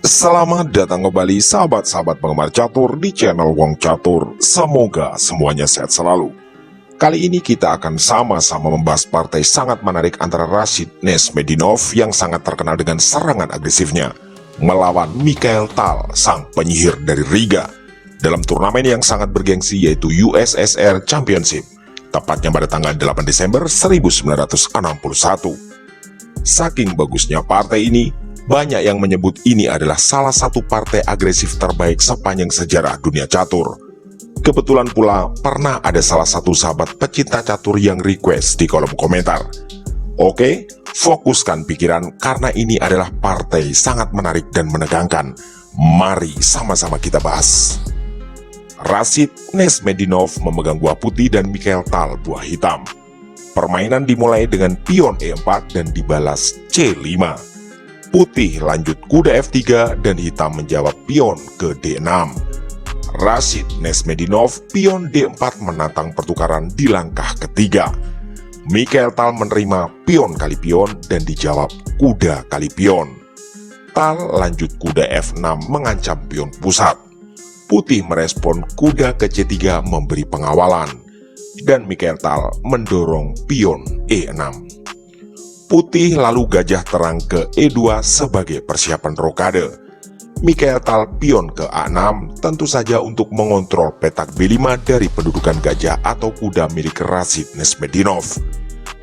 Selamat datang kembali sahabat-sahabat penggemar catur di channel Wong Catur. Semoga semuanya sehat selalu. Kali ini kita akan sama-sama membahas partai sangat menarik antara Rashid Nurmedinov yang sangat terkenal dengan serangan agresifnya melawan Mikhail Tal, sang penyihir dari Riga, dalam turnamen yang sangat bergengsi yaitu USSR Championship, tepatnya pada tanggal 8 Desember 1961. Saking bagusnya partai ini, banyak yang menyebut ini adalah salah satu partai agresif terbaik sepanjang sejarah dunia catur. Kebetulan pula pernah ada salah satu sahabat pecinta catur yang request di kolom komentar. Oke, fokuskan pikiran karena ini adalah partai sangat menarik dan menegangkan. Mari sama-sama kita bahas. Rashid Nurmedinov memegang buah putih dan Mikhail Tal buah hitam. Permainan dimulai dengan pion E4 dan dibalas C5. Putih lanjut kuda F3 dan hitam menjawab pion ke D6. Rashid Nurmedinov pion D4 menantang pertukaran di langkah ketiga. Mikhail Tal menerima pion kali pion dan dijawab kuda kali pion. Tal lanjut kuda F6 mengancam pion pusat. Putih merespon kuda ke C3 memberi pengawalan. Dan Mikhail Tal mendorong pion E6. Putih lalu gajah terang ke E2 sebagai persiapan rokade. Mikhail Tal pion ke A6 tentu saja untuk mengontrol petak B5 dari pendudukan gajah atau kuda milik Rashid Nurmedinov.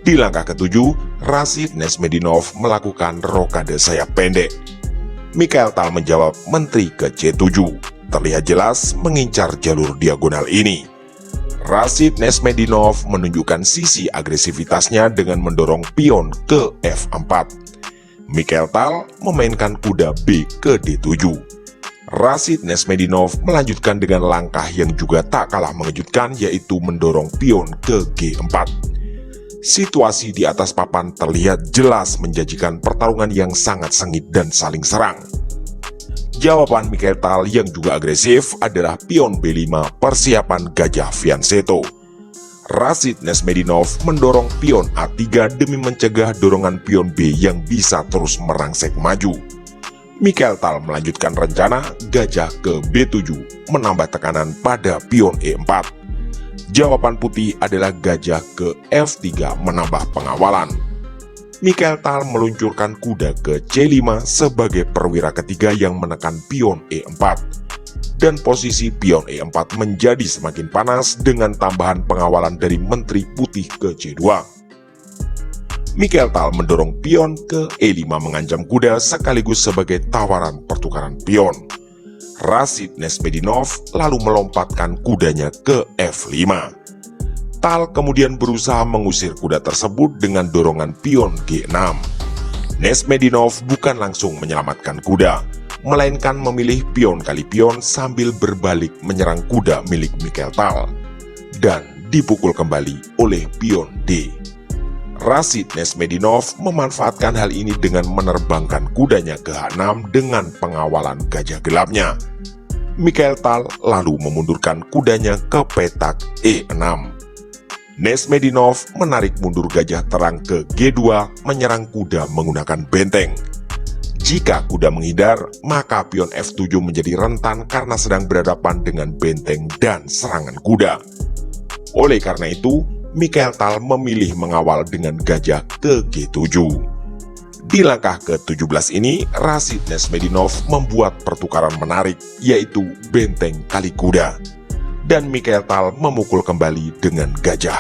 Di langkah ketujuh, Rashid Nurmedinov melakukan rokade sayap pendek. Mikhail Tal menjawab menteri ke C7, terlihat jelas mengincar jalur diagonal ini. Rashid Nurmedinov menunjukkan sisi agresivitasnya dengan mendorong pion ke F4. Mikhail Tal memainkan kuda B ke D7. Rashid Nurmedinov melanjutkan dengan langkah yang juga tak kalah mengejutkan yaitu mendorong pion ke G4. Situasi di atas papan terlihat jelas menjanjikan pertarungan yang sangat sengit dan saling serang. Jawaban Mikhail Tal yang juga agresif adalah pion B5 persiapan gajah fianchetto. Rashid Nurmedinov mendorong pion A3 demi mencegah dorongan pion B yang bisa terus merangsek maju. Mikhail Tal melanjutkan rencana gajah ke B7 menambah tekanan pada pion E4. Jawaban putih adalah gajah ke F3 menambah pengawalan. Mikhail Tal meluncurkan kuda ke C5 sebagai perwira ketiga yang menekan pion E4. Dan posisi pion E4 menjadi semakin panas dengan tambahan pengawalan dari menteri putih ke C2. Mikhail Tal mendorong pion ke E5 mengancam kuda sekaligus sebagai tawaran pertukaran pion. Rashid Nurmedinov lalu melompatkan kudanya ke F5. Tal kemudian berusaha mengusir kuda tersebut dengan dorongan pion G6. Nurmedinov bukan langsung menyelamatkan kuda, melainkan memilih pion kali pion sambil berbalik menyerang kuda milik Mikhail Tal. Dan dipukul kembali oleh pion D. Rashid Nurmedinov memanfaatkan hal ini dengan menerbangkan kudanya ke H6 dengan pengawalan gajah gelapnya. Mikhail Tal lalu memundurkan kudanya ke petak E6. Nurmedinov menarik mundur gajah terang ke G2 menyerang kuda menggunakan benteng. Jika kuda menghindar, maka pion F7 menjadi rentan karena sedang berhadapan dengan benteng dan serangan kuda. Oleh karena itu, Mikhail Tal memilih mengawal dengan gajah ke G7. Di langkah ke-17 ini, Rashid Nurmedinov membuat pertukaran menarik, yaitu benteng kali kuda. Dan Mikhail Tal memukul kembali dengan gajah.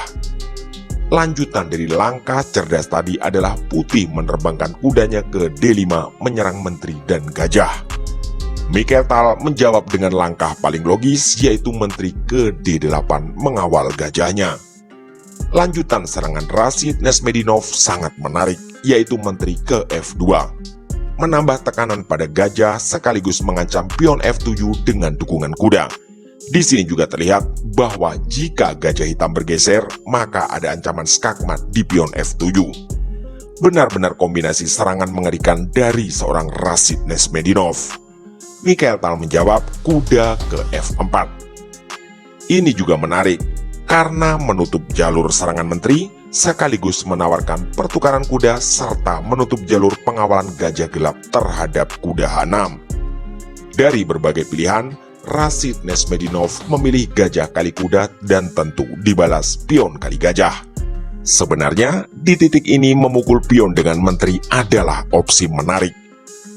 Lanjutan dari langkah cerdas tadi adalah putih menerbangkan kudanya ke D5 menyerang menteri dan gajah. Mikhail Tal menjawab dengan langkah paling logis yaitu menteri ke D8 mengawal gajahnya. Lanjutan serangan Rashid Nurmedinov sangat menarik yaitu menteri ke F2. Menambah tekanan pada gajah sekaligus mengancam pion F7 dengan dukungan kuda. Di sini juga terlihat bahwa jika gajah hitam bergeser, maka ada ancaman skakmat di pion F7. Benar-benar kombinasi serangan mengerikan dari seorang Rashid Nurmedinov. Mikhail Tal menjawab kuda ke F4. Ini juga menarik, karena menutup jalur serangan menteri, sekaligus menawarkan pertukaran kuda serta menutup jalur pengawalan gajah gelap terhadap kuda H6. Dari berbagai pilihan, Rashid Nesmedinov memilih gajah kali kuda dan tentu dibalas pion kali gajah. Sebenarnya, di titik ini memukul pion dengan menteri adalah opsi menarik.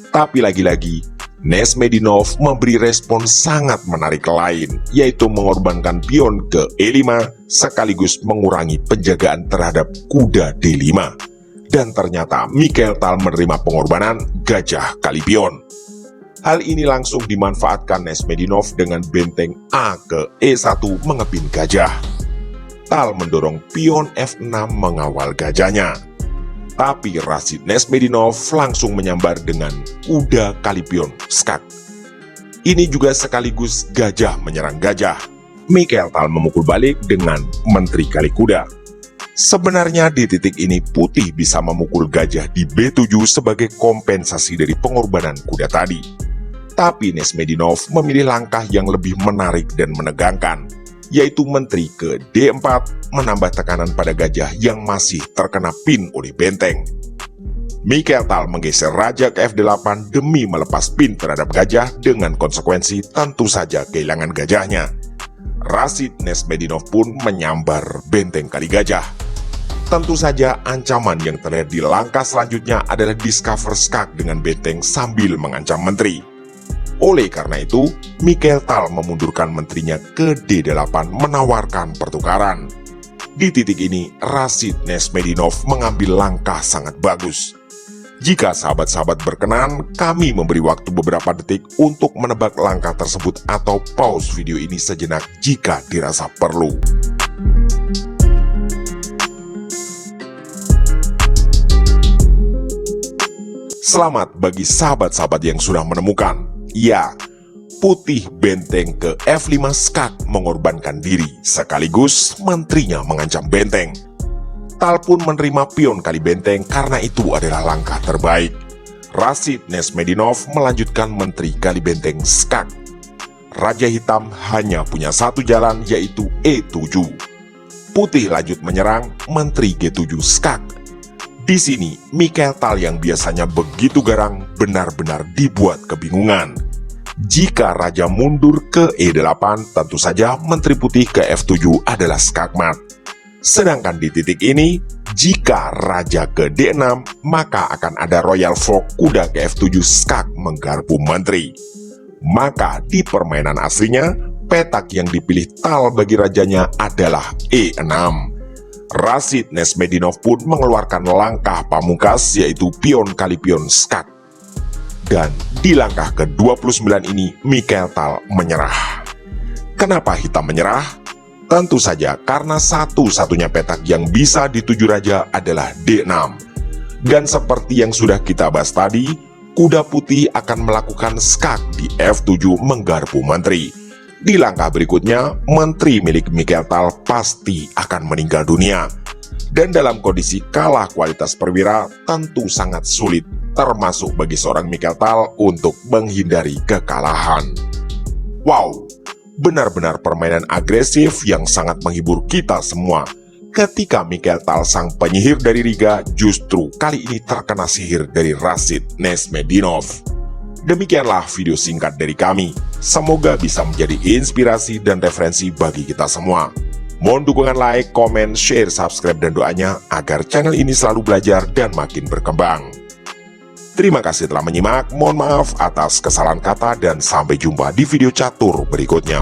Tapi lagi-lagi, Nesmedinov memberi respon sangat menarik lain, yaitu mengorbankan pion ke E5 sekaligus mengurangi penjagaan terhadap kuda D5. Dan ternyata Mikhail Tal menerima pengorbanan gajah kali pion. Hal ini langsung dimanfaatkan Nesmedinov dengan benteng A ke E1 mengepin gajah. Tal mendorong pion F6 mengawal gajahnya. Tapi Rashid Nesmedinov langsung menyambar dengan kuda kali pion skak. Ini juga sekaligus gajah menyerang gajah. Mikhail Tal memukul balik dengan menteri kali kuda. Sebenarnya di titik ini putih bisa memukul gajah di B7 sebagai kompensasi dari pengorbanan kuda tadi. Tapi Nesmedinov memilih langkah yang lebih menarik dan menegangkan, yaitu menteri ke D4 menambah tekanan pada gajah yang masih terkena pin oleh benteng. Mikhail Tal menggeser raja ke F8 demi melepas pin terhadap gajah dengan konsekuensi tentu saja kehilangan gajahnya. Rashid Nesmedinov pun menyambar benteng kali gajah. Tentu saja ancaman yang terlihat di langkah selanjutnya adalah discover skak dengan benteng sambil mengancam menteri. Oleh karena itu, Mikhail Tal memundurkan menterinya ke D8 menawarkan pertukaran. Di titik ini, Rashid Nesmedinov mengambil langkah sangat bagus. Jika sahabat-sahabat berkenan, kami memberi waktu beberapa detik untuk menebak langkah tersebut atau pause video ini sejenak jika dirasa perlu. Selamat bagi sahabat-sahabat yang sudah menemukan. Ya, putih benteng ke F5 skak mengorbankan diri, sekaligus menterinya mengancam benteng. Tal pun menerima pion kali benteng karena itu adalah langkah terbaik. Rashid Nesmedinov melanjutkan menteri kali benteng skak. Raja hitam hanya punya satu jalan, yaitu E7. Putih lanjut menyerang menteri G7 skak. Di sini, Mikhail Tal yang biasanya begitu garang benar-benar dibuat kebingungan. Jika raja mundur ke E8, tentu saja menteri putih ke F7 adalah skakmat. Sedangkan di titik ini, jika raja ke D6, maka akan ada royal fork kuda ke F7 skak menggarpu menteri. Maka di permainan aslinya, petak yang dipilih Tal bagi rajanya adalah E6. Rashid Nesmedinov pun mengeluarkan langkah pamungkas, yaitu pion kali pion skak. Dan di langkah ke-29 ini, Mikhail Tal menyerah. Kenapa hitam menyerah? Tentu saja karena satu-satunya petak yang bisa dituju raja adalah D6. Dan seperti yang sudah kita bahas tadi, kuda putih akan melakukan skak di F7 menggarpu menteri. Di langkah berikutnya, menteri milik Mikhail Tal pasti akan meninggal dunia. Dan dalam kondisi kalah kualitas perwira, tentu sangat sulit, termasuk bagi seorang Mikhail Tal untuk menghindari kekalahan. Wow, benar-benar permainan agresif yang sangat menghibur kita semua. Ketika Mikhail Tal sang penyihir dari Riga justru kali ini terkena sihir dari Rashid Nesmedinov. Demikianlah video singkat dari kami. Semoga bisa menjadi inspirasi dan referensi bagi kita semua. Mohon dukungan like, komen, share, subscribe, dan doanya agar channel ini selalu belajar dan makin berkembang. Terima kasih telah menyimak, mohon maaf atas kesalahan kata dan sampai jumpa di video catur berikutnya.